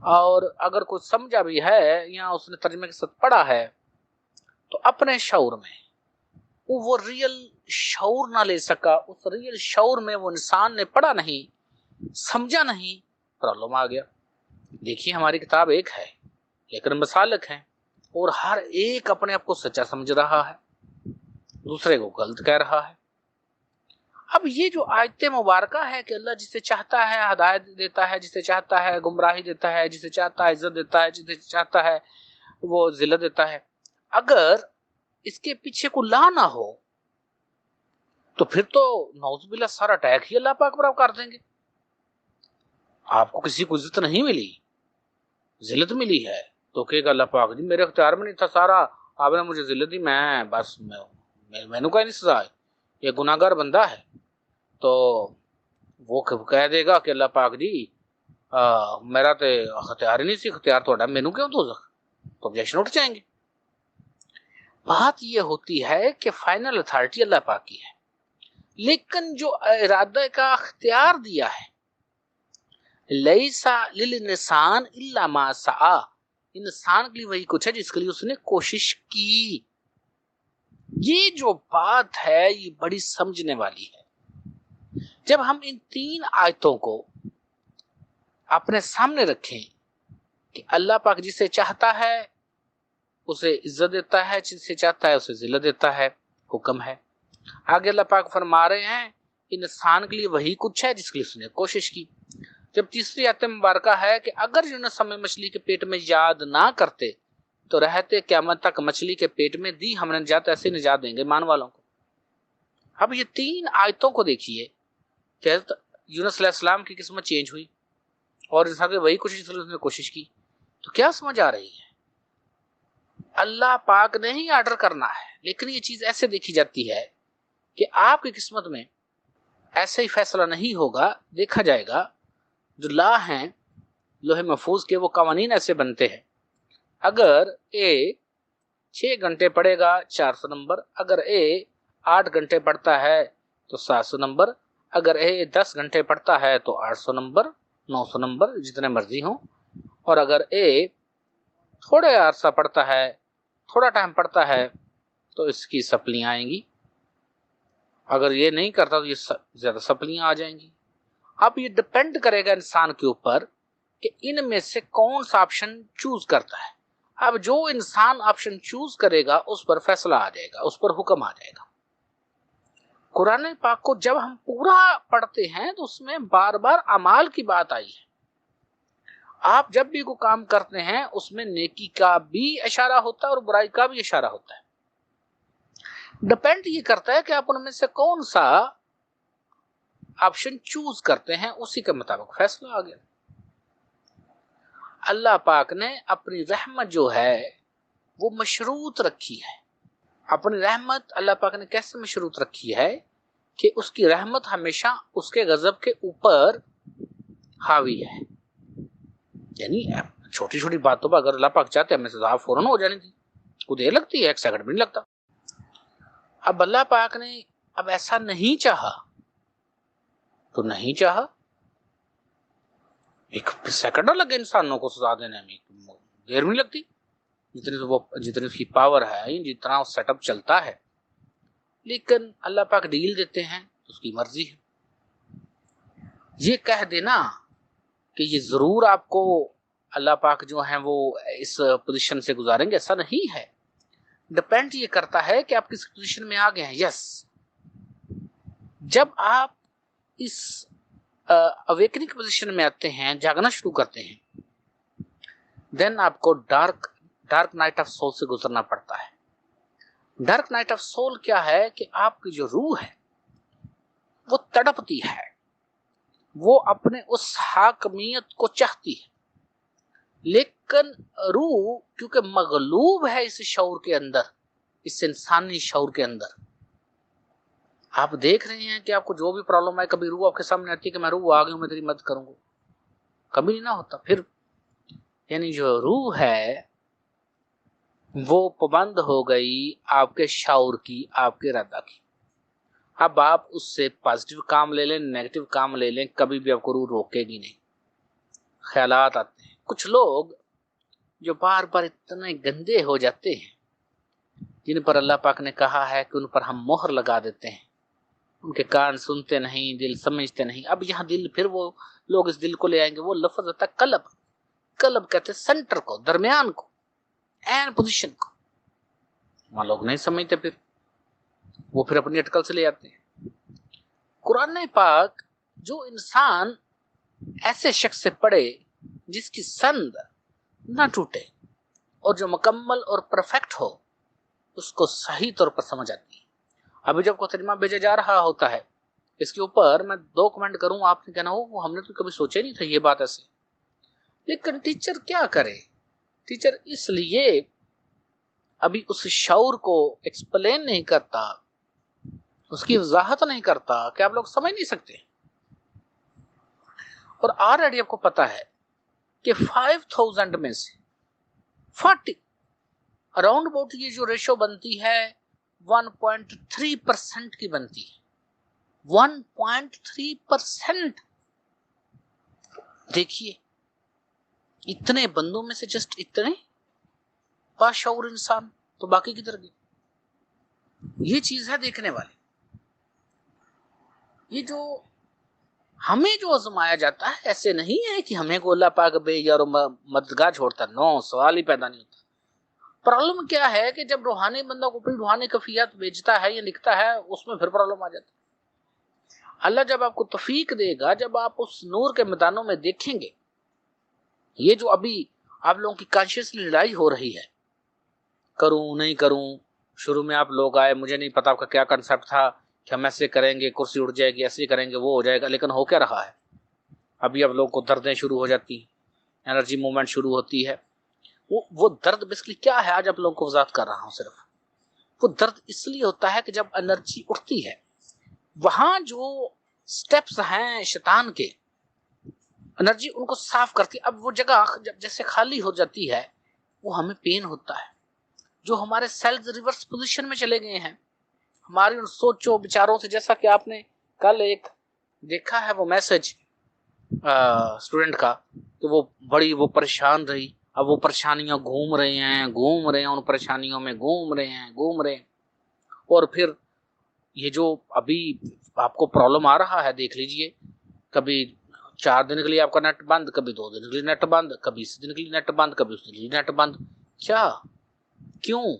اور اگر کوئی سمجھا بھی ہے یا اس نے ترجمے کے ساتھ پڑھا ہے تو اپنے شعور میں وہ ریئل شعور نہ لے سکا، اس ریئل شعور میں وہ انسان نے پڑھا نہیں، سمجھا نہیں، پرابلم آ گیا۔ دیکھیے ہماری کتاب ایک ہے لیکن مسالک ہیں، اور ہر ایک اپنے آپ کو سچا سمجھ رہا ہے، دوسرے کو غلط کہہ رہا ہے۔ اب یہ جو آیت مبارکہ ہے کہ اللہ جسے چاہتا ہے ہدایت دیتا ہے، جسے چاہتا ہے گمراہی دیتا ہے، جسے چاہتا ہے عزت دیتا ہے، جسے چاہتا ہے وہ ذلت دیتا ہے، اگر اس کے پیچھے کو لا نہ ہو تو پھر تو نعوذ باللہ سارا اٹیک ہی اللہ پاک پر آپ کر دیں گے۔ آپ کو کسی کو عزت نہیں ملی، ذلت ملی ہے تو کہ اللہ پاک جی میرے اختیار میں نہیں تھا سارا، آپ نے مجھے ذلت دی، میں بس میں نے کوئی نہیں سزا ہے، یہ گناہ گار بندہ ہے، تو وہ کہہ دے گا کہ اللہ پاک جی میرا تو اختیار ہی نہیں سی، اختیار تو مینوں کیوں تو آبجیکشن اٹھ جائیں گے۔ بات یہ ہوتی ہے کہ فائنل اتھارٹی اللہ پاک کی ہے، لیکن جو ارادہ کا اختیار دیا ہے، لیسا للانسان الا ما سعی، انسان کے لیے وہی کچھ ہے جس کے لیے اس نے کوشش کی۔ یہ جو بات ہے یہ بڑی سمجھنے والی ہے۔ جب ہم ان تین آیتوں کو اپنے سامنے رکھیں کہ اللہ پاک جسے چاہتا ہے اسے عزت دیتا ہے، جسے چاہتا ہے اسے ذلت دیتا ہے، حکم ہے۔ آگے اللہ پاک فرما رہے ہیں انسان کے لیے وہی کچھ ہے جس کے لیے اس نے کوشش کی۔ جب تیسری آیت مبارکہ ہے کہ اگر یونس ہمیں مچھلی کے پیٹ میں یاد نہ کرتے تو رہتے قیامت تک مچھلی کے پیٹ میں دی ہم نے نجات، ایسے نجات دیں گے ایمان والوں کو۔ اب یہ تین آیتوں کو دیکھیے کہ یونس علیہ السلام کی قسمت چینج ہوئی اور انسان کے وہی کچھ جس کے لیے اس نے کوشش کی، تو کیا سمجھ آ رہی ہے؟ اللہ پاک نے ہی آرڈر کرنا ہے، لیکن یہ چیز ایسے دیکھی جاتی ہے کہ آپ کی قسمت میں ایسے ہی فیصلہ نہیں ہوگا، دیکھا جائے گا جو لا ہیں لوح محفوظ کے وہ قوانین ایسے بنتے ہیں، اگر اے 6 گھنٹے پڑھے گا 400 نمبر، اگر اے 8 گھنٹے پڑھتا ہے تو 700 نمبر، اگر اے 10 گھنٹے پڑھتا ہے تو 800 نمبر، 900 نمبر، جتنے مرضی ہوں، اور اگر اے تھوڑے عرصہ پڑھتا ہے، تھوڑا ٹائم پڑھتا ہے تو اس کی سپلیاں آئیں گی، اگر یہ نہیں کرتا تو یہ زیادہ سپلیاں آ جائیں گی۔ اب یہ ڈپینڈ کرے گا انسان کے اوپر کہ ان میں سے کون سا آپشن چوز کرتا ہے۔ اب جو انسان آپشن چوز کرے گا اس پر فیصلہ آ جائے گا، اس پر حکم آ جائے گا۔ قرآن پاک کو جب ہم پورا پڑھتے ہیں تو اس میں بار بار اعمال کی بات آئی ہے۔ آپ جب بھی کوئی کام کرتے ہیں اس میں نیکی کا بھی اشارہ ہوتا ہے اور برائی کا بھی اشارہ ہوتا ہے۔ ڈپینڈ یہ کرتا ہے کہ آپ ان میں سے کون سا آپشن چوز کرتے ہیں، اسی کے مطابق فیصلہ آ گیا۔ اللہ پاک نے اپنی رحمت جو ہے وہ مشروط رکھی ہے۔ اپنی رحمت اللہ پاک نے کیسے مشروط رکھی ہے کہ اس کی رحمت ہمیشہ اس کے غضب کے اوپر حاوی ہے، یعنی چھوٹی چھوٹی باتوں پر اگر اللہ پاک چاہتے ہمیں سزا فوراً ہو جانی تھی، کو دیر لگتی ہے، 1 سیکنڈ بھی نہیں لگتا۔ اب اللہ پاک نے اب ایسا نہیں چاہا تو نہیں چاہا، 1 سیکنڈ نہ لگے انسانوں کو سزا دینے میں، دیر بھی نہیں لگتی، جتنی اس کی پاور ہے، جتنا سیٹ اپ چلتا ہے، لیکن اللہ پاک ڈیل دیتے ہیں، اس کی مرضی ہے۔ یہ کہہ دینا کہ یہ ضرور آپ کو اللہ پاک جو ہیں وہ اس پوزیشن سے گزاریں گے، ایسا نہیں ہے۔ ڈپینڈ یہ کرتا ہے کہ آپ کس پوزیشن میں آ گئے ہیں۔ یس، جب آپ اس اویکننگ پوزیشن میں آتے ہیں، جاگنا شروع کرتے ہیں، دین آپ کو ڈارک نائٹ آف سول سے گزرنا پڑتا ہے۔ ڈارک نائٹ آف سول کیا ہے کہ آپ کی جو روح ہے وہ تڑپتی ہے، وہ اپنے اس حاکمیت کو چاہتی ہے، لیکن روح کیونکہ مغلوب ہے اس شعور کے اندر، اس انسانی شعور کے اندر۔ آپ دیکھ رہے ہیں کہ آپ کو جو بھی پرابلم ہے، کبھی روح آپ کے سامنے آتی ہے کہ میں روح آ گئی ہوں، میں تیری مدد کروں گا، کبھی نہیں نہ ہوتا۔ پھر یعنی جو روح ہے وہ پابند ہو گئی آپ کے شعور کی، آپ کے ارادہ کی۔ اب آپ اس سے پازیٹیو کام لے لیں، نیگیٹو کام لے لیں، کبھی بھی آپ کو روح روکے گی نہیں۔ خیالات آتے ہیں، کچھ لوگ جو بار بار اتنے گندے ہو جاتے ہیں، جن پر اللہ پاک نے کہا ہے کہ ان پر ہم مہر لگا دیتے ہیں، ان کے کان سنتے نہیں، دل سمجھتے نہیں. اب یہاں دل، پھر وہ لوگ اس دل کو لے آئیں گے. وہ لفظ ہوتا ہے قلب. قلب کہتے ہیں سینٹر کو، درمیان کو، این پوزیشن کو. وہاں لوگ نہیں سمجھتے، پھر وہ پھر اپنی اٹکل سے لے آتے ہیں. قرآن پاک جو انسان ایسے شخص سے پڑھے جس کی سند نہ ٹوٹے اور جو مکمل اور پرفیکٹ ہو، اس کو صحیح طور پر سمجھ آتی ہے. ابھی جب کو ترجمہ بھیجا جا رہا ہوتا ہے، اس کے اوپر میں 2 کمنٹ کروں، آپ نے کہنا ہو ہم نے تو کبھی سوچا نہیں تھا یہ بات ایسے. لیکن ٹیچر کیا کرے؟ ٹیچر اس لیے ابھی اس شعور کو ایکسپلین نہیں کرتا، اس کی وضاحت نہیں کرتا کہ آپ لوگ سمجھ نہیں سکتے. اور آلریڈی آپ کو پتا ہے کہ 5000 میں سے 40 اراؤنڈ اباؤٹ یہ جو ریشو بنتی ہے 1.3% کی بنتی ہے. 1.3%. دیکھیے اتنے بندوں میں سے جسٹ اتنے باشعور انسان، تو باقی کدھر گئے؟ یہ چیز ہے دیکھنے والی. یہ جو ہمیں جو آزمایا جاتا ہے ایسے نہیں ہے کہ ہمیں کو اللہ پاک بے یار مددگار چھوڑتا. نو، سوال ہی پیدا نہیں ہوتا. پرابلم کیا ہے کہ جب روحانی بندہ کو اپنی روحانی کفیات بیچتا ہے یا لکھتا ہے، اس میں پھر پرابلم آ جاتا ہے. اللہ جب آپ کو توفیق دے گا، جب آپ اس نور کے میدانوں میں دیکھیں گے، یہ جو ابھی آپ لوگوں کی کانشیسلی لڑائی ہو رہی ہے، کروں نہیں کروں. شروع میں آپ لوگ آئے، مجھے نہیں پتا آپ کا کیا کنسپٹ تھا کہ ہم ایسے کریں گے کرسی اڑ جائے گی، ایسے کریں گے وہ ہو جائے گا. لیکن ہو کیا رہا ہے؟ ابھی اب لوگ کو دردیں شروع ہو جاتی ہیں، انرجی موومنٹ شروع ہوتی ہے. وہ درد بیسکلی کیا ہے؟ آج آپ لوگوں کو وضاحت کر رہا ہوں. صرف وہ درد اس لیے ہوتا ہے کہ جب انرجی اٹھتی ہے، وہاں جو سٹیپس ہیں شیطان کے، انرجی ان کو صاف کرتی. اب وہ جگہ جب جیسے خالی ہو جاتی ہے، وہ ہمیں پین ہوتا ہے. جو ہمارے سیلز ریورس پوزیشن میں چلے گئے ہیں، ہماری ان سوچوں بچاروں سے، جیسا کہ آپ نے کل ایک دیکھا ہے وہ میسج اسٹوڈنٹ کا کہ وہ پریشان رہی. اب وہ پریشانیاں گھوم رہے ہیں ان پریشانیوں میں گھوم رہے ہیں. اور پھر یہ جو ابھی آپ کو پرابلم آ رہا ہے، دیکھ لیجئے، کبھی 4 دن کے لیے آپ کا نیٹ بند، کبھی 2 دن کے لیے نیٹ بند، کبھی اس دن کے لیے نیٹ بند، کبھی اس دن کے لیے نیٹ بند. کیوں؟